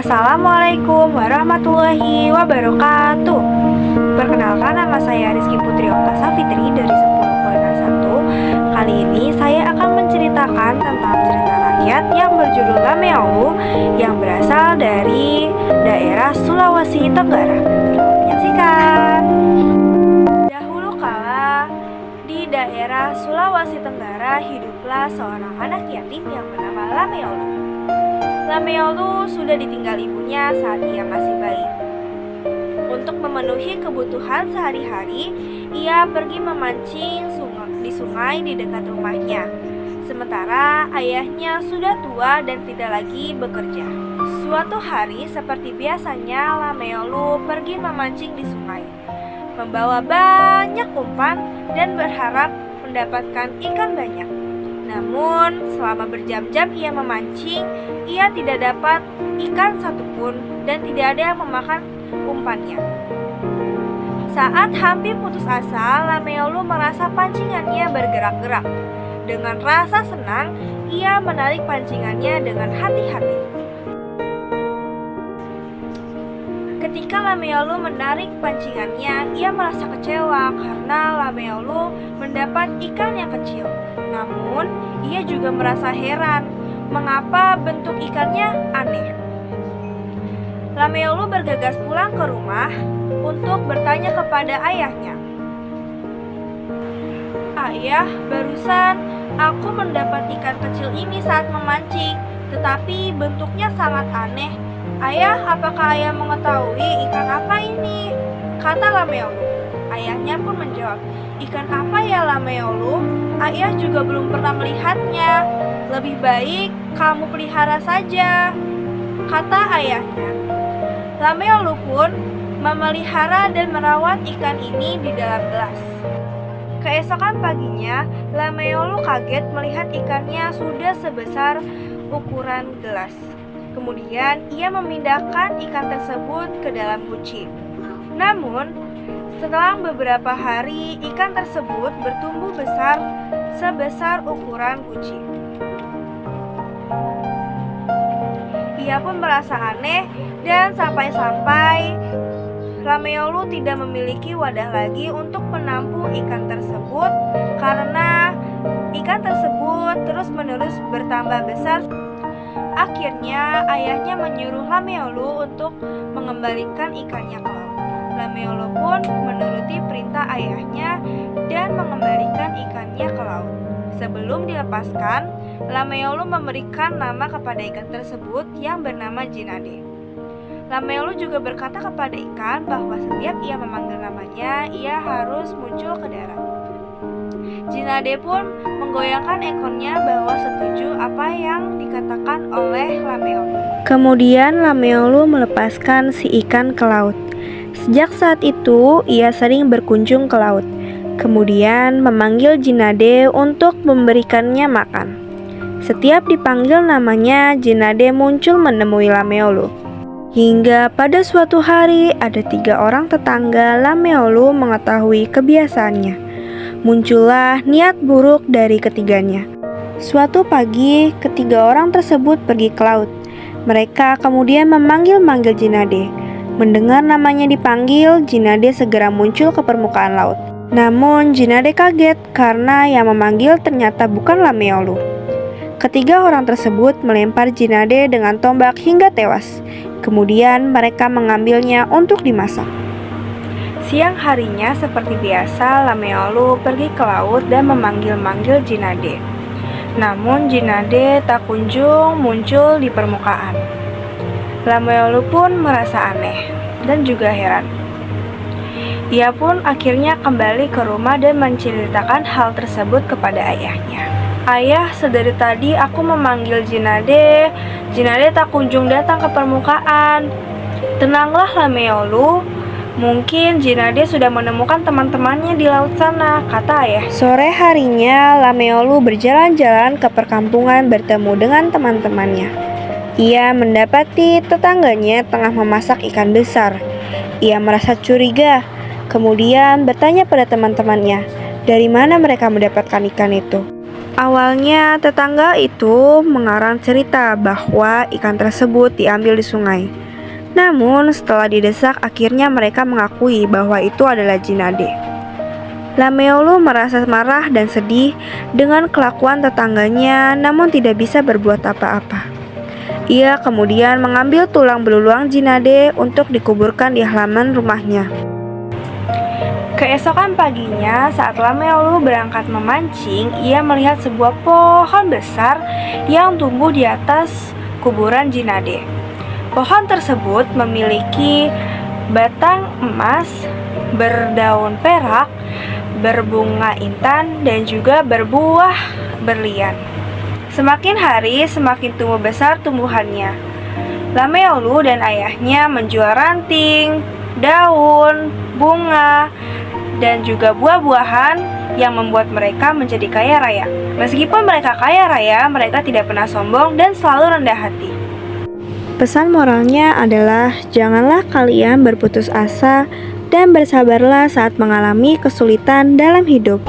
Assalamualaikum warahmatullahi wabarakatuh. Perkenalkan, nama saya Rizky Putri Oktasa Fitri dari 10 Kuliner 1. Kali ini saya akan menceritakan tentang cerita rakyat yang berjudul Lameolu yang berasal dari daerah Sulawesi Tenggara. Selamat menyaksikan. Dahulu kala di daerah Sulawesi Tenggara hiduplah seorang anak yatim yang bernama Lameolu. Lameolu sudah ditinggal ibunya saat ia masih bayi. Untuk memenuhi kebutuhan sehari-hari, ia pergi memancing di sungai di dekat rumahnya. Sementara ayahnya sudah tua dan tidak lagi bekerja. Suatu hari seperti biasanya, Lameolu pergi memancing di sungai, membawa banyak umpan dan berharap mendapatkan ikan banyak. Namun, selama berjam-jam ia memancing, ia tidak dapat ikan satupun dan tidak ada yang memakan umpannya. Saat hampir putus asa, Lameolu merasa pancingannya bergerak-gerak. Dengan rasa senang, ia menarik pancingannya dengan hati-hati. Ketika Lameolu menarik pancingannya, ia merasa kecewa karena Lameolu mendapat ikan yang kecil. Namun, ia juga merasa heran mengapa bentuk ikannya aneh. Lameolu bergegas pulang ke rumah untuk bertanya kepada ayahnya. "Ayah, barusan aku mendapat ikan kecil ini saat memancing, tetapi bentuknya sangat aneh. Ayah, apakah ayah mengetahui ikan apa ini?" kata Lameolu. Ayahnya pun menjawab, "Ikan apa ya, Lameolu? Ayah juga belum pernah melihatnya. Lebih baik kamu pelihara saja," kata ayahnya. Lameolu pun memelihara dan merawat ikan ini di dalam gelas. Keesokan paginya, Lameolu kaget melihat ikannya sudah sebesar ukuran gelas. Kemudian ia memindahkan ikan tersebut ke dalam guci. Namun, setelah beberapa hari, ikan tersebut bertumbuh besar sebesar ukuran guci. Ia pun merasa aneh dan sampai-sampai Lameolu tidak memiliki wadah lagi untuk menampung ikan tersebut karena ikan tersebut terus-menerus bertambah besar. Akhirnya ayahnya menyuruh Lameolu untuk mengembalikan ikannya ke laut. Lameolu pun menuruti perintah ayahnya dan mengembalikan ikannya ke laut. Sebelum dilepaskan, Lameolu memberikan nama kepada ikan tersebut yang bernama Jinade. Lameolu juga berkata kepada ikan bahwa setiap ia memanggil namanya, ia harus muncul ke darat. Jinade pun menggoyangkan ekornya bahwa setuju apa yang dikatakan oleh Lameolu. Kemudian Lameolu melepaskan si ikan ke laut. Sejak saat itu, ia sering berkunjung ke laut. Kemudian memanggil Jinade untuk memberikannya makan. Setiap dipanggil namanya, Jinade muncul menemui Lameolu. Hingga pada suatu hari, ada 3 orang tetangga Lameolu mengetahui kebiasaannya. Muncullah niat buruk dari ketiganya. Suatu pagi, ketiga orang tersebut pergi ke laut. Mereka kemudian memanggil-manggil Jinade. Mendengar namanya dipanggil, Jinade segera muncul ke permukaan laut. Namun Jinade kaget karena yang memanggil ternyata bukan Lameolu. Ketiga orang tersebut melempar Jinade dengan tombak hingga tewas. Kemudian mereka mengambilnya untuk dimasak. Siang harinya seperti biasa, Lameolu pergi ke laut dan memanggil-manggil Jinade. Namun Jinade tak kunjung muncul di permukaan. Lameolu pun merasa aneh dan juga heran. Ia pun akhirnya kembali ke rumah dan menceritakan hal tersebut kepada ayahnya. "Ayah, sedari tadi aku memanggil Jinade. Jinade tak kunjung datang ke permukaan." "Tenanglah, Lameolu. Mungkin Jinade sudah menemukan teman-temannya di laut sana," kata ayah. Sore harinya, Lameolu berjalan-jalan ke perkampungan bertemu dengan teman-temannya. Ia mendapati tetangganya tengah memasak ikan besar. Ia merasa curiga, kemudian bertanya pada teman-temannya, dari mana mereka mendapatkan ikan itu. Awalnya tetangga itu mengarang cerita bahwa ikan tersebut diambil di sungai. Namun setelah didesak akhirnya mereka mengakui bahwa itu adalah Jinade. Lameolu merasa marah dan sedih dengan kelakuan tetangganya namun tidak bisa berbuat apa-apa. Ia kemudian mengambil tulang belulang Jinade untuk dikuburkan di halaman rumahnya. Keesokan paginya, saat Lameolu berangkat memancing, ia melihat sebuah pohon besar yang tumbuh di atas kuburan Jinade. Pohon tersebut memiliki batang emas, berdaun perak, berbunga intan, dan juga berbuah berlian. Semakin hari, semakin tumbuh besar tumbuhannya. Lameolu dan ayahnya menjual ranting, daun, bunga, dan juga buah-buahan yang membuat mereka menjadi kaya raya. Meskipun mereka kaya raya, mereka tidak pernah sombong dan selalu rendah hati. Pesan moralnya adalah janganlah kalian berputus asa dan bersabarlah saat mengalami kesulitan dalam hidup.